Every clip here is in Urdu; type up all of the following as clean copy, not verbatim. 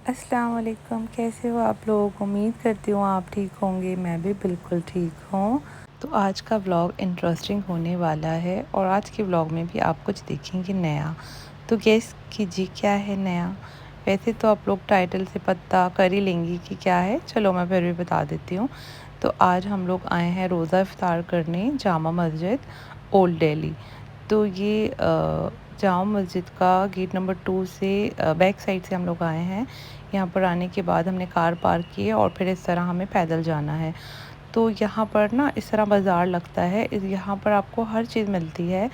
السلام علیکم، کیسے ہو آپ لوگ؟ امید کرتی ہوں آپ ٹھیک ہوں گے، میں بھی بالکل ٹھیک ہوں۔ تو آج کا ولاگ انٹرسٹنگ ہونے والا ہے اور آج کے ولاگ میں بھی آپ کچھ دیکھیں گے نیا۔ تو گیس کیجیے کیا ہے نیا؟ ویسے تو آپ لوگ ٹائٹل سے پتہ کر ہی لیں گی کہ کیا ہے، چلو میں پھر بھی بتا دیتی ہوں۔ تو آج ہم لوگ آئے ہیں روزہ افطار کرنے جامع مسجد اولڈ دہلی۔ تو یہ جامع مسجد کا گیٹ نمبر 2 سے بیک سائڈ سے ہم لوگ آئے ہیں۔ یہاں پر آنے کے بعد ہم نے کار پارک کی ہے اور پھر اس طرح ہمیں پیدل جانا ہے۔ تو یہاں پر نا اس طرح بازار لگتا ہے، یہاں پر آپ کو ہر چیز ملتی ہے،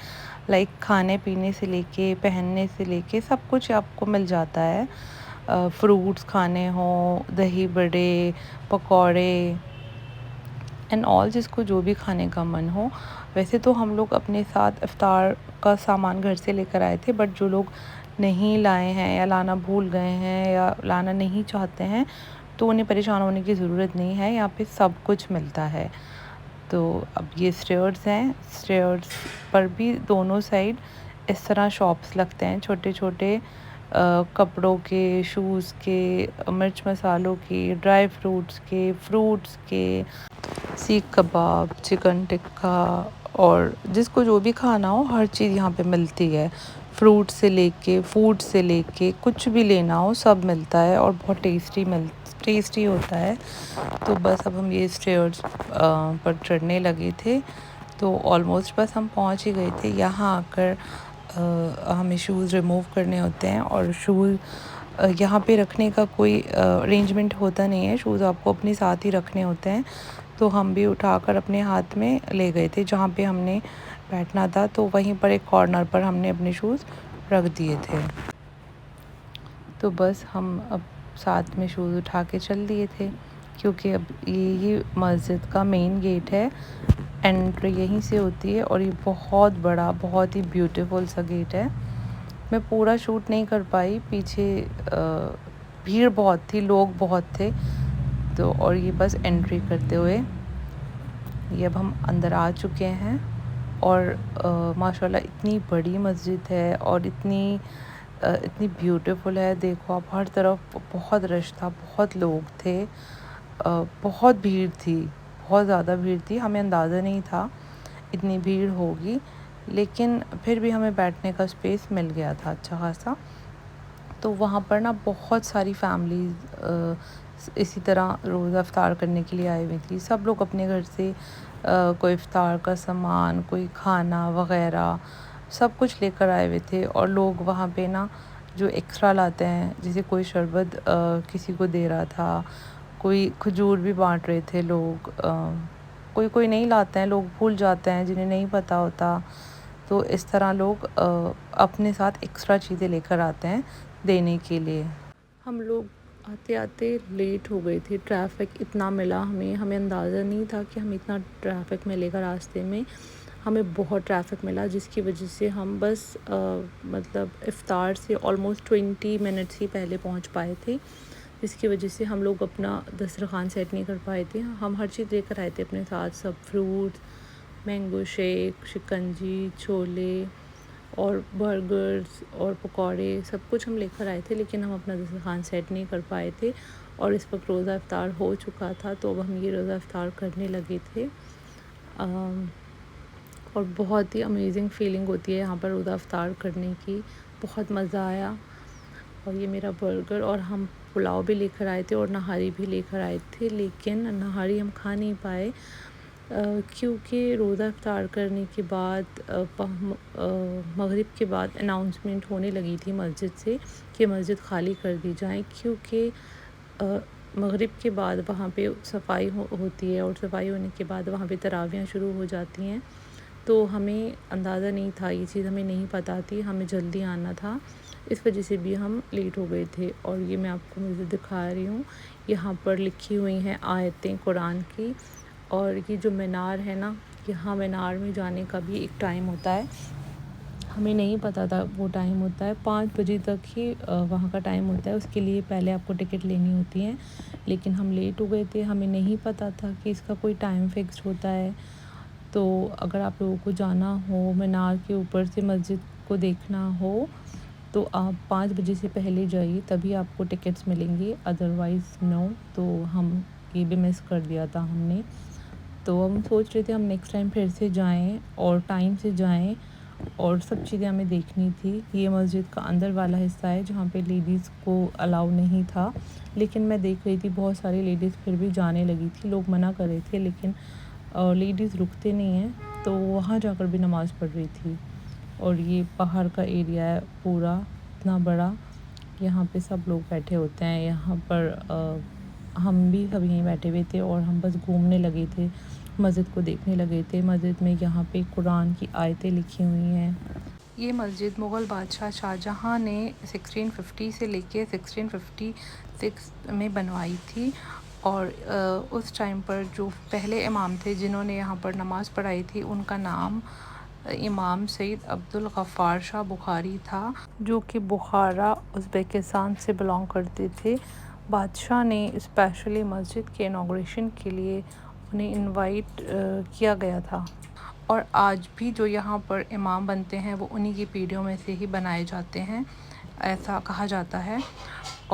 لائک کھانے پینے سے لے کے پہننے سے لے کے سب کچھ آپ کو مل جاتا ہے۔ فروٹس کھانے ہوں، دہی بڑے، پکوڑے اینڈ آل، جس کو جو بھی کھانے کا من ہو۔ ویسے تو ہم لوگ اپنے ساتھ افطار کا سامان گھر سے لے کر آئے تھے، بٹ جو لوگ نہیں لائے ہیں یا لانا بھول گئے ہیں یا لانا نہیں چاہتے ہیں تو انہیں پریشان ہونے کی ضرورت نہیں ہے، یہاں پہ سب کچھ ملتا ہے۔ تو اب یہ اسٹیئرز ہیں، اسٹیئرز پر بھی دونوں سائڈ اس طرح شاپس لگتے ہیں، چھوٹے چھوٹے کپڑوں کے، شوز کے، مرچ مسالوں کے، ڈرائی فروٹس کے، فروٹس کے، سیخ کباب، چکن ٹکا اور جس کو جو بھی کھانا ہو ہر چیز یہاں پہ ملتی ہے۔ فروٹ سے لے کے فوڈ سے لے کے کچھ بھی لینا ہو سب ملتا ہے اور بہت ٹیسٹی ہوتا ہے۔ تو بس اب ہم یہ اسٹیئرز پر چڑھنے لگے تھے، تو آلموسٹ بس ہم پہنچ ہی گئے تھے۔ یہاں آ کر ہمیں شوز ریموو کرنے ہوتے ہیں اور شوز یہاں پہ رکھنے کا کوئی ارینجمنٹ ہوتا نہیں ہے، شوز آپ کو اپنے ساتھ ہی رکھنے ہوتے ہیں۔ تو ہم بھی اٹھا کر اپنے ہاتھ میں لے گئے تھے، جہاں پہ ہم نے بیٹھنا تھا تو وہیں پر ایک کارنر پر ہم نے اپنے شوز رکھ دیے تھے۔ تو بس ہم اب ساتھ میں شوز اٹھا کے چل دیے تھے، کیونکہ اب یہی مسجد کا مین گیٹ ہے، انٹری یہیں سے ہوتی ہے اور یہ بہت بڑا، بہت ہی بیوٹیفل سا گیٹ ہے۔ میں پورا شوٹ نہیں کر پائی، پیچھے بھیڑ بہت تھی، لوگ بہت تھے، تو اور یہ بس انٹری کرتے ہوئے یہ اب ہم اندر آ چکے ہیں۔ اور ماشاءاللہ اتنی بڑی مسجد ہے اور اتنی بیوٹیفل ہے، دیکھو آپ ہر طرف بہت رش تھا، بہت لوگ تھے، بہت بھیڑ تھی، بہت زیادہ بھیڑ تھی، ہمیں اندازہ نہیں تھا اتنی بھیڑ ہوگی، لیکن پھر بھی ہمیں بیٹھنے کا اسپیس مل گیا تھا اچھا خاصا۔ تو وہاں پر نا بہت ساری فیملیز اسی طرح روزہ افطار کرنے کے لیے آئی ہوئی تھی، سب لوگ اپنے گھر سے کوئی افطار کا سامان، کوئی کھانا وغیرہ سب کچھ لے کر آئے ہوئے تھے، اور لوگ وہاں پہ نا جو ایکسٹرا لاتے ہیں، جیسے کوئی شربت کسی کو دے رہا تھا، کوئی کھجور بھی بانٹ رہے تھے لوگ، کوئی نہیں لاتے ہیں، لوگ بھول جاتے ہیں جنہیں نہیں پتہ ہوتا، تو اس طرح لوگ اپنے ساتھ ایکسٹرا چیزیں لے کر آتے ہیں دینے کے لیے۔ ہم لوگ آتے آتے لیٹ ہو گئے تھے، ٹریفک اتنا ملا ہمیں اندازہ نہیں تھا کہ ہم اتنا ٹریفک ملے گا راستے میں، ہمیں بہت ٹریفک ملا، جس کی وجہ سے ہم بس مطلب افطار سے آلموسٹ 20 منٹس ہی پہلے پہنچ پائے تھے، جس کی وجہ سے ہم لوگ اپنا دسترخوان سیٹ نہیں کر پائے تھے۔ ہم ہر چیز لے کر آئے تھے اپنے ساتھ، سب فروٹس، مینگو شیک، شکنجی، چھولے اور برگرز اور پکوڑے سب کچھ ہم لے کر آئے تھے، لیکن ہم اپنا دسترخوان سیٹ نہیں کر پائے تھے، اور اس وقت روزہ افطار ہو چکا تھا، تو اب ہم یہ روزہ افطار کرنے لگے تھے۔ اور بہت ہی امیزنگ فیلنگ ہوتی ہے یہاں پر روزہ افطار کرنے کی، بہت مزہ آیا۔ اور یہ میرا برگر، اور ہم پلاؤ بھی لے کر آئے تھے اور نہاری بھی لے کر آئے تھے، لیکن نہاری ہم کھا نہیں پائے کیونکہ روزہ افطار کرنے کے بعد مغرب کے بعد اناؤنسمنٹ ہونے لگی تھی مسجد سے کہ مسجد خالی کر دی جائیں، کیونکہ مغرب کے بعد وہاں پہ صفائی ہوتی ہے، اور صفائی ہونے کے بعد وہاں پہ تراویحیں شروع ہو جاتی ہیں، تو ہمیں اندازہ نہیں تھا، یہ چیز ہمیں نہیں پتہ تھی، ہمیں جلدی آنا تھا، اس وجہ سے بھی ہم لیٹ ہو گئے تھے۔ اور یہ میں آپ کو مسجد دکھا رہی ہوں، یہاں پر لکھی ہوئی ہیں آیتیں قرآن کی، اور یہ جو مینار ہے نا، یہاں مینار میں جانے کا بھی ایک ٹائم ہوتا ہے، ہمیں نہیں پتہ تھا وہ ٹائم ہوتا ہے 5 بجے تک ہی وہاں کا ٹائم ہوتا ہے، اس کے لیے پہلے آپ کو ٹکٹ لینی ہوتی ہیں، لیکن ہم لیٹ ہو گئے تھے، ہمیں نہیں پتہ تھا کہ اس کا کوئی ٹائم فکسڈ ہوتا ہے۔ تو اگر آپ لوگوں کو جانا ہو، مینار کے اوپر سے مسجد کو دیکھنا ہو، تو آپ 5 بجے سے پہلے جائیے تبھی آپ کو ٹکٹس ملیں گے، ادروائز نو۔ تو ہم یہ بھی مس کر دیا تھا ہم نے، تو ہم سوچ رہے تھے ہم نیکسٹ ٹائم پھر سے جائیں اور ٹائم سے جائیں، اور سب چیزیں ہمیں دیکھنی تھی۔ یہ مسجد کا اندر والا حصہ ہے جہاں پہ لیڈیز کو الاؤ نہیں تھا، لیکن میں دیکھ رہی تھی بہت ساری لیڈیز پھر بھی جانے لگی تھی، لوگ منع کر رہے تھے لیکن لیڈیز رکتے نہیں ہیں، تو وہاں جا کر بھی نماز پڑھ رہی تھی۔ اور یہ پہاڑ کا ایریا ہے پورا اتنا بڑا، یہاں پہ سب لوگ بیٹھے ہوتے ہیں، یہاں پر ہم بھی سب یہیں بیٹھے ہوئے تھے اور ہم بس گھومنے لگے تھے، مسجد کو دیکھنے لگے تھے۔ مسجد میں یہاں پہ قرآن کی آیتیں لکھی ہوئی ہیں۔ یہ مسجد مغل بادشاہ شاہجہاں نے 1650 سے لے کے 1656 میں بنوائی تھی، اور اس ٹائم پر جو پہلے امام تھے جنہوں نے یہاں پر نماز پڑھائی تھی ان کا نام امام سید عبدالغفار شاہ بخاری تھا، جو کہ بخارا ازبکستان سے بلانگ کرتے تھے۔ بادشاہ نے اسپیشلی مسجد کے انوگریشن کے لیے انہیں انوائٹ کیا گیا تھا، اور آج بھی جو یہاں پر امام بنتے ہیں وہ انہی کی پیڑھیوں میں سے ہی بنائے جاتے ہیں، ایسا کہا جاتا ہے۔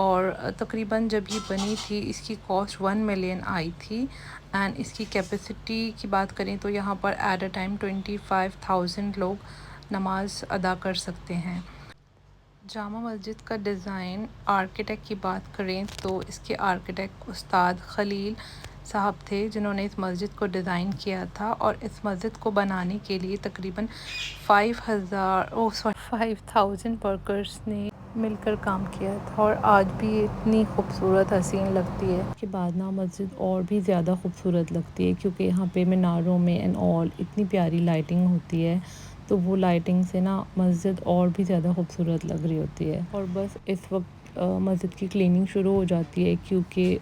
اور تقریباً جب یہ بنی تھی اس کی کاسٹ 1 ملین آئی تھی، اینڈ اس کی کیپیسٹی کی بات کریں تو یہاں پر ایٹ اے ٹائم 25,000 لوگ نماز ادا کر سکتے ہیں۔ جامع مسجد کا ڈیزائن آرکیٹیکٹ کی بات کریں تو اس کے آرکیٹیکٹ استاد خلیل صاحب تھے جنہوں نے اس مسجد کو ڈیزائن کیا تھا، اور اس مسجد کو بنانے کے لیے تقریباً 5,000 ورکرز نے مل کر کام کیا تھا، اور آج بھی یہ اتنی خوبصورت حسین لگتی ہے۔ اس کے بعد نا مسجد اور بھی زیادہ خوبصورت لگتی ہے کیونکہ یہاں پہ میناروں میں اینڈ آل اتنی پیاری لائٹنگ ہوتی ہے، تو وہ لائٹنگ سے نا مسجد اور بھی زیادہ خوبصورت لگ رہی ہوتی ہے۔ اور بس اس وقت مسجد کی کلیننگ شروع ہو جاتی ہے کیونکہ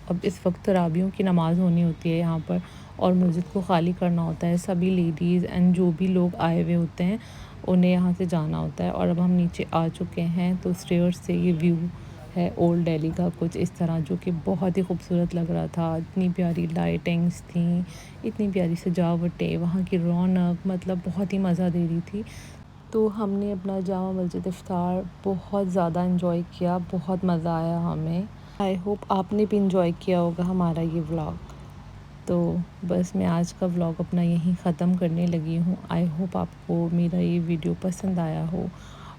اب اس وقت تراویحوں کی نماز ہونی ہوتی ہے یہاں پر، اور مسجد کو خالی کرنا ہوتا ہے، سبھی لیڈیز اینڈ جو بھی لوگ آئے ہوئے ہوتے ہیں انہیں یہاں سے جانا ہوتا ہے۔ اور اب ہم نیچے آ چکے ہیں تو اسٹیئرز سے یہ ویو ہے اولڈ دہلی کا کچھ اس طرح، جو کہ بہت ہی خوبصورت لگ رہا تھا، اتنی پیاری لائٹنگس تھیں، اتنی پیاری سجاوٹیں، وہاں کی رونق مطلب بہت ہی مزہ دے رہی تھی۔ تو ہم نے اپنا جامع مسجد افطار بہت زیادہ انجوائے کیا، بہت مزہ آیا ہمیں۔ آئی ہوپ آپ نے بھی انجوائے کیا ہوگا ہمارا یہ ولاگ۔ تو بس میں آج کا ولاگ اپنا یہیں ختم کرنے لگی ہوں۔ آئی ہوپ آپ کو میرا یہ ویڈیو پسند آیا ہو،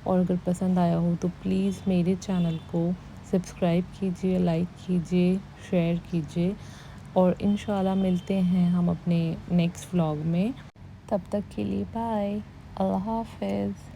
اور اگر پسند آیا ہو تو پلیز میرے چینل کو سبسکرائب کیجیے، لائک کیجیے، شیئر کیجیے، اور انشاءاللہ ملتے ہیں ہم اپنے نیکسٹ ولاگ میں۔ تب تک کے لیے بائے، اللہ حافظ۔